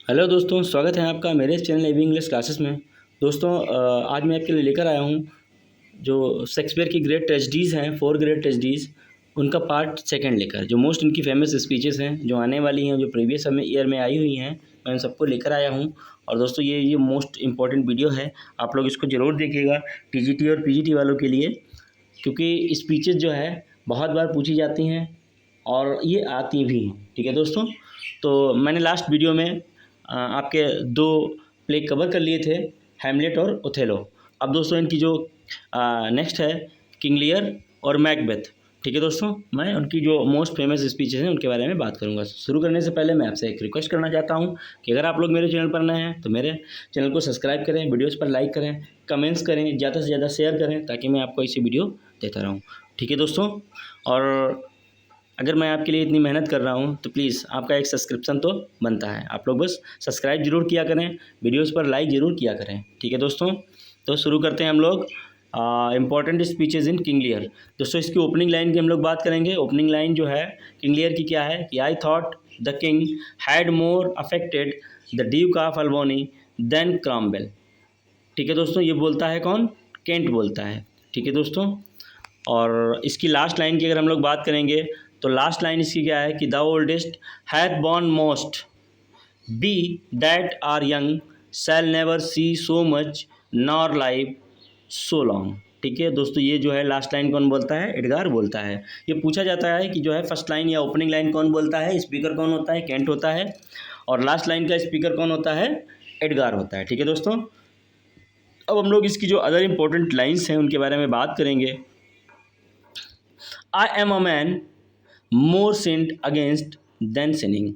Hello दोस्तों, स्वागत है आपका मेरे चैनल एबी इंग्लिश क्लासेस में। दोस्तों आज मैं आपके लिए लेकर आया हूँ जो शेक्सपियर की ग्रेट ट्रेजेडीज़ हैं, 4 ग्रेट ट्रेजेडीज़, उनका पार्ट सेकंड लेकर, जो मोस्ट इनकी फेमस स्पीचेस हैं, जो आने वाली हैं, जो प्रीवियस ईयर में आई हुई हैं, मैं उन सबको लेकर आया हूँ। और दोस्तों ये मोस्ट इंपॉर्टेंट वीडियो है, आप लोग इसको ज़रूर देखिएगा टीजीटी और पीजीटी वालों के लिए, क्योंकि स्पीचेस जो है बहुत बार पूछी जाती हैं और ये आती भी हैं। ठीक है दोस्तों, तो मैंने लास्ट वीडियो में आपके 2 प्ले कवर कर लिए थे, हैमलेट और ओथेलो। अब दोस्तों इनकी जो नेक्स्ट है किंग लियर और मैकबेथ। ठीक है दोस्तों, मैं उनकी जो मोस्ट फेमस स्पीचेस हैं उनके बारे में बात करूंगा। शुरू करने से पहले मैं आपसे एक रिक्वेस्ट करना चाहता हूं कि अगर आप लोग मेरे चैनल पर नए हैं तो मेरे चैनल को सब्सक्राइब करें, वीडियोज़ पर लाइक करें, कमेंट्स करें, ज़्यादा से ज़्यादा शेयर करें, ताकि मैं आपको ऐसी वीडियो देता रहूँ। ठीक है दोस्तों, और अगर मैं आपके लिए इतनी मेहनत कर रहा हूँ तो प्लीज़ आपका एक सब्सक्रिप्शन तो बनता है। आप लोग बस सब्सक्राइब जरूर किया करें, वीडियोस पर लाइक ज़रूर किया करें। ठीक है दोस्तों, तो शुरू करते हैं हम लोग इम्पॉर्टेंट स्पीचेज इन किंग लियर। दोस्तों इसकी ओपनिंग लाइन की हम लोग बात करेंगे। ओपनिंग लाइन जो है किंग लियर की क्या है कि I thought the king had more affected the Duke of Albany than Cornwall. ठीक है दोस्तों, ये बोलता है कौन? केंट बोलता है। ठीक है दोस्तों, और इसकी लास्ट लाइन की अगर हम लोग बात करेंगे तो लास्ट लाइन इसकी क्या है कि the oldest hath borne most we that are young shall never see so much nor live so long. ठीक है दोस्तों, ये जो है लास्ट लाइन कौन बोलता है? एडगार बोलता है। ये पूछा जाता है कि जो है फर्स्ट लाइन या ओपनिंग लाइन कौन बोलता है? स्पीकर कौन होता है? केंट होता है। और लास्ट लाइन का स्पीकर कौन होता है? एडगार होता है। ठीक है दोस्तों, अब हम लोग इसकी जो अदर इंपॉर्टेंट लाइन्स हैं उनके बारे में बात करेंगे। I am a man more sinned against than sinning.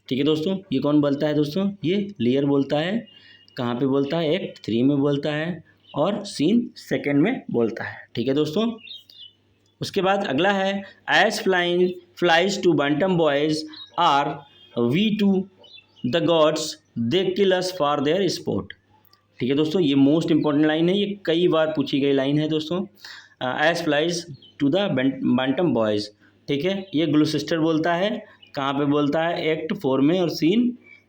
ठीक है दोस्तों, ये कौन बोलता है दोस्तों? ये लियर बोलता है। कहाँ पे बोलता है? एक्ट 3 में बोलता है और सीन 2 में बोलता है। ठीक है दोस्तों, उसके बाद अगला है as flying flies to wanton boys are we to the gods they kill us for their sport. ठीक है दोस्तों, ये मोस्ट इंपॉर्टेंट लाइन है, ये कई बार पूछी गई लाइन है दोस्तों। As flies to the wanton boys. ठीक है, ये ग्लूसिस्टर बोलता है। कहाँ पे बोलता है? एक्ट 4 में और सीन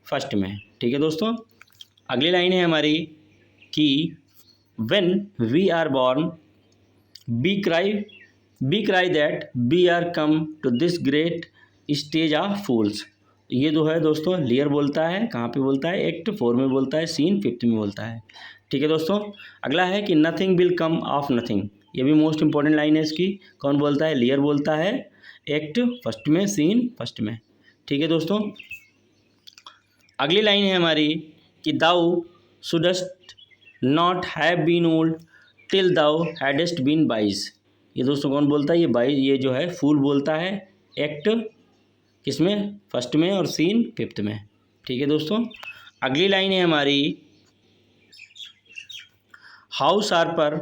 1 में। ठीक है दोस्तों, अगली लाइन है हमारी कि when we are born we cry that we are come to this great stage of fools. ये जो है दोस्तों लियर बोलता है। कहाँ पे बोलता है? एक्ट 4 में बोलता है, सीन 5 में बोलता है। ठीक है दोस्तों, अगला है कि nothing will come of nothing. ये भी मोस्ट इंपॉर्टेंट लाइन है इसकी। कौन बोलता है? लियर बोलता है, एक्ट 1 में, सीन 1 में। ठीक है दोस्तों, अगली लाइन है हमारी कि thou shouldst not have been old till thou hadst been wise. ये दोस्तों कौन बोलता है? ये जो है फूल बोलता है, एक्ट किसमें? 1 में और सीन 5 में। ठीक है दोस्तों, अगली लाइन है हमारी how sharper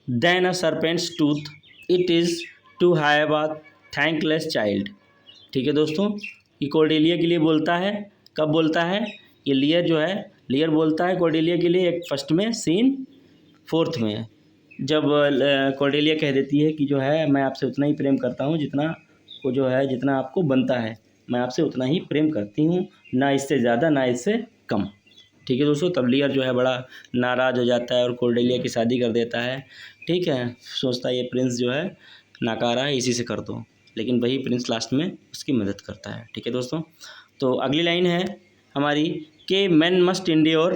than a serpent's tooth it is to have a thankless child. ठीक है दोस्तों, ये कॉर्डेलिया के लिए बोलता है। कब बोलता है? ये लियर जो है, लियर बोलता है कॉर्डेलिया के लिए, एक 1 में, सीन 4 में। जब कॉर्डेलिया कह देती है कि जो है मैं आपसे उतना ही प्रेम करता हूँ जितना को जो है, जितना आपको बनता है, मैं आपसे उतना ही प्रेम करती हूँ, ना इससे ज़्यादा ना इससे कम। ठीक है दोस्तों, तब लियर जो है बड़ा नाराज़ हो जाता है और कॉर्डेलिया की शादी कर देता है। ठीक है, सोचता है ये प्रिंस जो है नाकारा है, इसी से कर दो, लेकिन वही प्रिंस लास्ट में उसकी मदद करता है। ठीक है दोस्तों, तो अगली लाइन है हमारी कि man must endure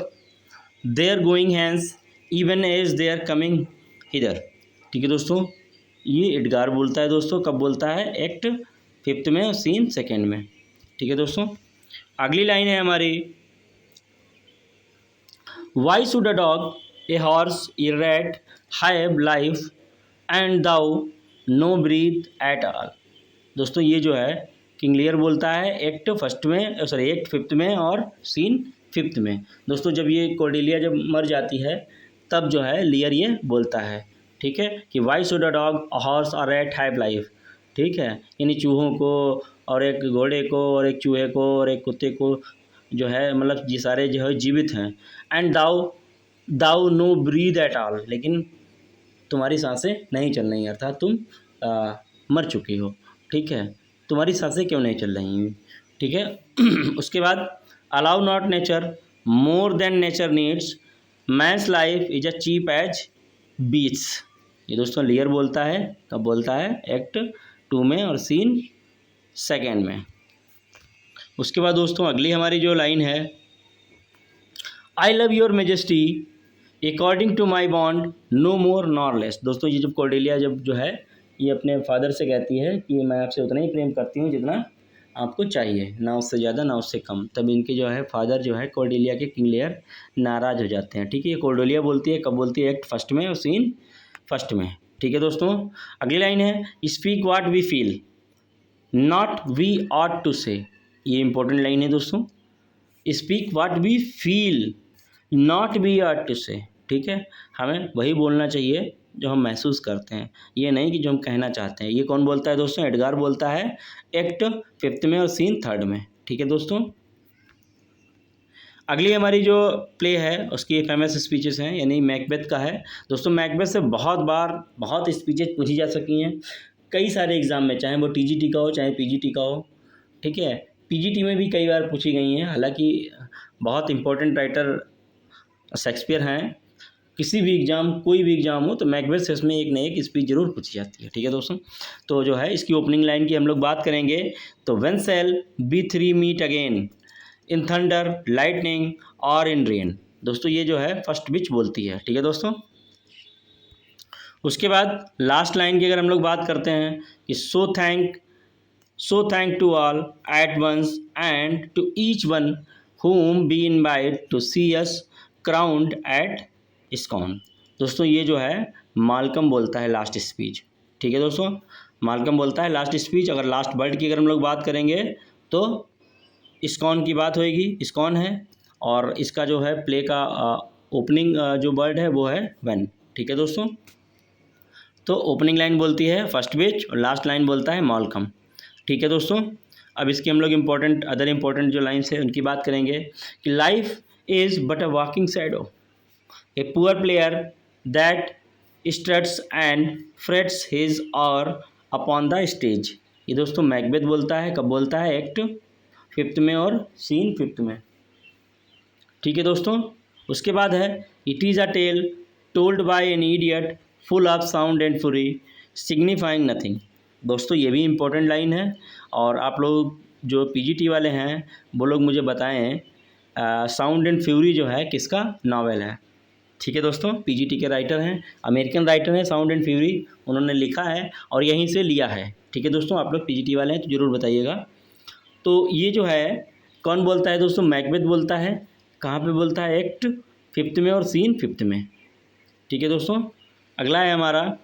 their going hands even as they are coming hither. ठीक है दोस्तों, ये एडगार बोलता है दोस्तों। कब बोलता है? एक्ट 5 में और सीन 2 में। ठीक है दोस्तों, अगली लाइन है हमारी why should a dog a horse a rat have life and thou no breath at all. दोस्तों ये जो है किंग लियर बोलता है, एक्ट 1 में, सॉरी एक्ट 5 में और सीन 5 में। दोस्तों जब ये कॉर्डेलिया जब मर जाती है तब जो है लियर ये बोलता है। ठीक है, कि Y should a dog a horse और रैट हैव लाइफ। ठीक है, यानी चूहों को और एक घोड़े को और एक चूहे को और एक कुत्ते को जो है, मतलब ये सारे जो है जीवित हैं। And thou thou no breath at all, लेकिन तुम्हारी सांसें नहीं चल रही, अर्थात तुम मर चुकी हो। ठीक है, तुम्हारी सांसें क्यों नहीं चल रही हैं? ठीक है उसके बाद allow not nature more than nature needs, man's life is a cheap as beast's. ये दोस्तों लियर बोलता है, कब बोलता है? एक्ट 2 में और सीन 2 में। उसके बाद दोस्तों अगली हमारी जो लाइन है, I love your majesty according to my bond no more nor less. दोस्तों ये जब कॉर्डेलिया जब जो है ये अपने फादर से कहती है कि मैं आपसे उतना ही प्रेम करती हूँ जितना आपको चाहिए, ना उससे ज़्यादा ना उससे कम, तब इनके जो है फादर जो है कॉर्डेलिया के, किंग लियर, नाराज़ हो जाते हैं। ठीक है, ये कॉर्डेलिया बोलती है, कब बोलती है? एक्ट 1 में और सीन 1 में। ठीक है दोस्तों, अगली लाइन है, speak what we feel not we ought to say. ये इंपॉर्टेंट लाइन है दोस्तों, speak what we feel not we ought to say. ठीक है, हमें वही बोलना चाहिए जो हम महसूस करते हैं, ये नहीं कि जो हम कहना चाहते हैं। ये कौन बोलता है दोस्तों? एडगार बोलता है, एक्ट 5 में और सीन 3 में। ठीक है दोस्तों, अगली हमारी जो प्ले है उसकी फेमस स्पीचेस हैं, यानी मैकबेथ का है। दोस्तों मैकबेथ से बहुत बार बहुत स्पीचेस पूछी जा सकी हैं कई सारे एग्ज़ाम में, चाहे वो टीजीटी का हो चाहे पीजीटी का हो। ठीक है, पीजीटी में भी कई बार पूछी गई हैं, हालांकि बहुत इंपॉर्टेंट राइटर शेक्सपियर हैं। किसी भी एग्ज़ाम, कोई भी एग्ज़ाम हो तो मैकबेथ से इसमें एक न एक स्पीच जरूर पूछी जाती है। ठीक है दोस्तों, तो जो है इसकी ओपनिंग लाइन की हम लोग बात करेंगे तो when shall we three meet again in thunder lightning और इन रेन। दोस्तों ये जो है फर्स्ट विच बोलती है। ठीक है दोस्तों, उसके बाद लास्ट लाइन की अगर हम लोग बात करते हैं कि so thank to all at once and to each one whom we invite to see us crowned at ISKCON। दोस्तों ये जो है मालकम बोलता है लास्ट स्पीच। ठीक है दोस्तों, मालकम बोलता है लास्ट स्पीच। अगर लास्ट वर्ड की अगर हम लोग बात करेंगे तो ISKCON की बात होएगी, ISKCON है, और इसका जो है प्ले का ओपनिंग जो वर्ड है वो है व्हेन। ठीक है दोस्तों, तो ओपनिंग लाइन बोलती है फर्स्ट विच और लास्ट लाइन बोलता है मालकम। ठीक है दोस्तों, अब इसकी हम लोग अदर इम्पोर्टेंट जो लाइन्स है उनकी बात करेंगे कि life is but a walking shadow, a poor player that struts and frets his hour upon the stage. ये दोस्तों मैकबेथ बोलता है, कब बोलता है? एक्ट 5 में और सीन 5 में। ठीक है दोस्तों, उसके बाद है it is a tale told by an idiot full of sound and fury signifying nothing. दोस्तों ये भी इम्पोर्टेंट लाइन है, और आप लोग जो पीजीटी वाले हैं वो लोग मुझे बताएं साउंड एंड फ्यूरी जो है किसका नावल है। ठीक है दोस्तों, पीजीटी के राइटर हैं, अमेरिकन राइटर हैं साउंड एंड फ्यूरी, उन्होंने लिखा है और यहीं से लिया है। ठीक है दोस्तों, आप लोग पीजीटी वाले हैं तो ज़रूर बताइएगा। तो ये जो है कौन बोलता है दोस्तों? मैकबेथ बोलता है। कहाँ पे बोलता है? एक्ट 5 में और सीन 5 में। ठीक है दोस्तों, अगला है हमारा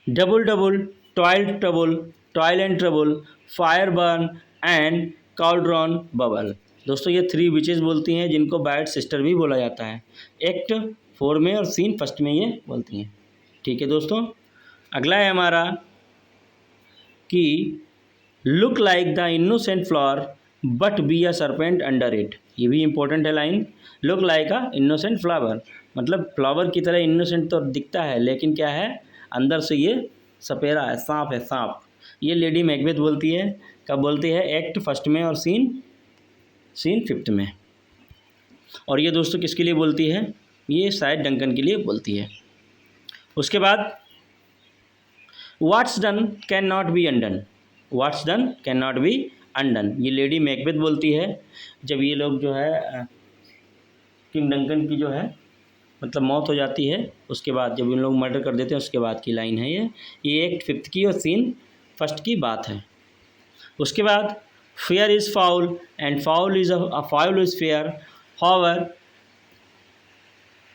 double double toil and trouble fire burn and cauldron bubble. दोस्तों ये 3 विचेस बोलती हैं जिनको बैड सिस्टर भी बोला जाता है। एक्ट 4 में और सीन 1 में ये बोलती हैं। ठीक है दोस्तों, अगला है हमारा कि look like the innocent flower but be a serpent under it. ये भी इंपॉर्टेंट है लाइन, लुक लाइक अ इनोसेंट फ्लावर, मतलब फ्लावर की तरह इनोसेंट तो दिखता है लेकिन क्या है, अंदर से ये सपेरा है, सांप है, सांप। ये लेडी मैकबेथ बोलती है, कब बोलती है? एक्ट 1 में और सीन 5 में। और ये दोस्तों किसके लिए बोलती है? ये शायद डंकन के लिए बोलती है। उसके बाद what's done can not be undone, what's done can not be undone, ये लेडी मैकबेथ बोलती है जब ये लोग जो है किंग डंकन की जो है मतलब मौत हो जाती है, उसके बाद जब इन लोग मर्डर कर देते हैं उसके बाद की लाइन है ये एक्ट 5 की और सीन 1 की बात है। उसके बाद fair is foul and foul is a foul is fair hover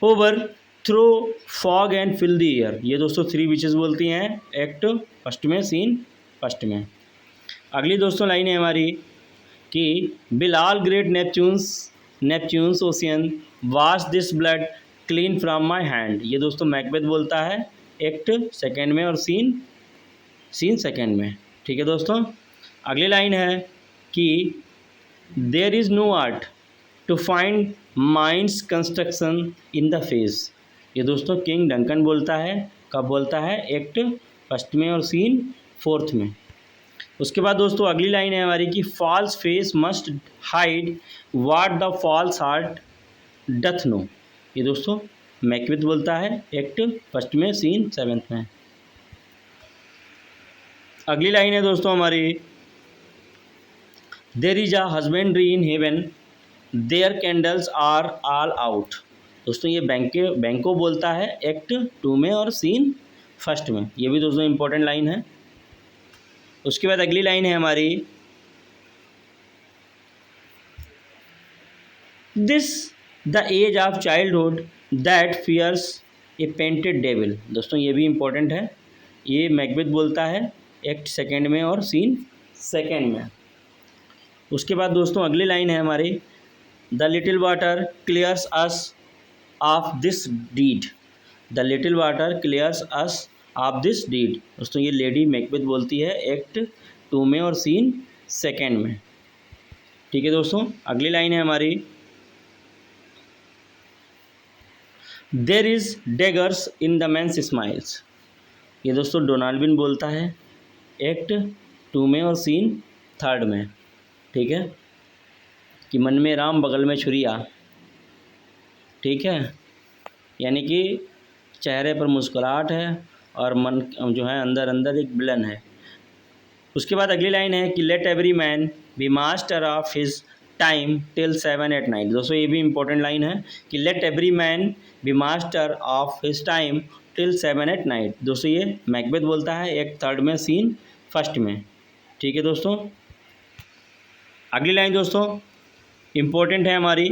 over through fog and fill the air. ये दोस्तों 3 विचेस बोलती हैं एक्ट 1 में सीन 1 में। अगली दोस्तों लाइन है हमारी कि will all great Neptune's ocean wash this blood clean from my hand. ये दोस्तों मैकबेथ बोलता है एक्ट 2 में और सीन 2 में। ठीक है दोस्तों, अगली लाइन है कि there is no art to find minds construction in the face. ये दोस्तों किंग डंकन बोलता है, कब बोलता है? एक्ट 1 में और सीन 4 में। उसके बाद दोस्तों अगली लाइन है हमारी कि false face must hide what the false heart doth know. ये दोस्तों मैकबेथ बोलता है, एक्ट फर्स्ट में, सीन 7th में। अगली लाइन है दोस्तों हमारी, there is a husbandry in heaven their candles are all out. दोस्तों ये बैंको बोलता है, एक्ट 2 में और सीन 1st में। ये भी दोस्तों इंपॉर्टेंट लाइन है। उसके बाद अगली लाइन है हमारी, this the age of childhood that fears a painted devil. दोस्तों ये भी इम्पोर्टेंट है। ये मैकबेथ बोलता है, एक्ट 2nd में और सीन 2nd में। उसके बाद दोस्तों अगली लाइन है हमारी, the little water clears us of this deed. The little water clears us of this deed. दोस्तों ये लेडी मैकबेथ बोलती है, एक्ट 2 में और सीन 2nd में। ठीक है दोस्तों, अगली लाइन है हमारी, there is daggers in the man's smiles. ये दोस्तों डोनाल्डविन बोलता है, एक्ट 2 में और सीन 3rd में। ठीक है, कि मन में राम बगल में छुरिया। ठीक है, यानी कि चेहरे पर मुस्कुराहट है और मन जो है अंदर अंदर एक विलन है। उसके बाद अगली लाइन है कि let every man be master of his time till 7 at night। दोस्तों ये भी इंपॉर्टेंट लाइन है कि let every man be master of his time till 7 at night। दोस्तों ये मैकबेथ बोलता है, एक्ट 3rd में, सीन 1st में। ठीक है दोस्तों, अगली लाइन दोस्तों इम्पोर्टेंट है हमारी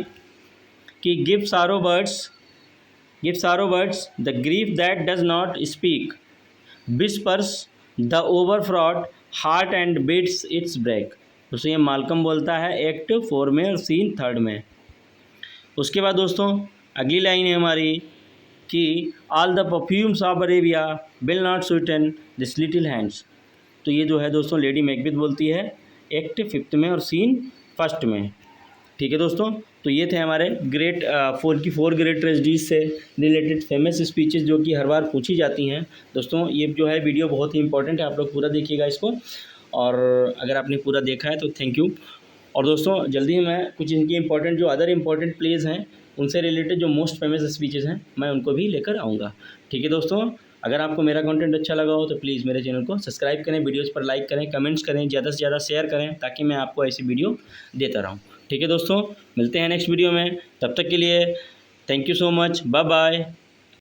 कि give sorrow words the grief that does not speak whispers the overfraught heart and bids it break. दोस्तों ये मालकम बोलता है, एक्ट 4 में और सीन 3rd में। उसके बाद दोस्तों अगली लाइन है हमारी कि all the perfumes of Arabia will not Sutton this little hands. तो ये जो है दोस्तों लेडी मैकबेथ बोलती है, एक्ट 5th में और सीन 1st में। ठीक है दोस्तों, तो ये थे हमारे ग्रेट 4 ग्रेट ट्रेजेडीज से रिलेटेड फेमस स्पीचेस जो कि हर बार पूछी जाती हैं। दोस्तों ये जो है वीडियो बहुत ही इंपॉर्टेंट है, आप लोग पूरा देखिएगा इसको, और अगर आपने पूरा देखा है तो थैंक यू। और दोस्तों जल्दी ही मैं कुछ इनकी इंपॉर्टेंट जो अदर इंपॉर्टेंट प्लेस हैं उनसे रिलेटेड जो मोस्ट फेमस स्पीचेस हैं मैं उनको भी लेकर आऊँगा। ठीक है दोस्तों, अगर आपको मेरा कंटेंट अच्छा लगा हो तो प्लीज़ मेरे चैनल को सब्सक्राइब करें, वीडियोज़ पर लाइक करें, कमेंट्स करें, ज़्यादा से ज़्यादा शेयर करें ताकि मैं आपको ऐसी वीडियो देता रहूँ। ठीक है दोस्तों, मिलते हैं नेक्स्ट वीडियो में, तब तक के लिए thank you so much, bye bye.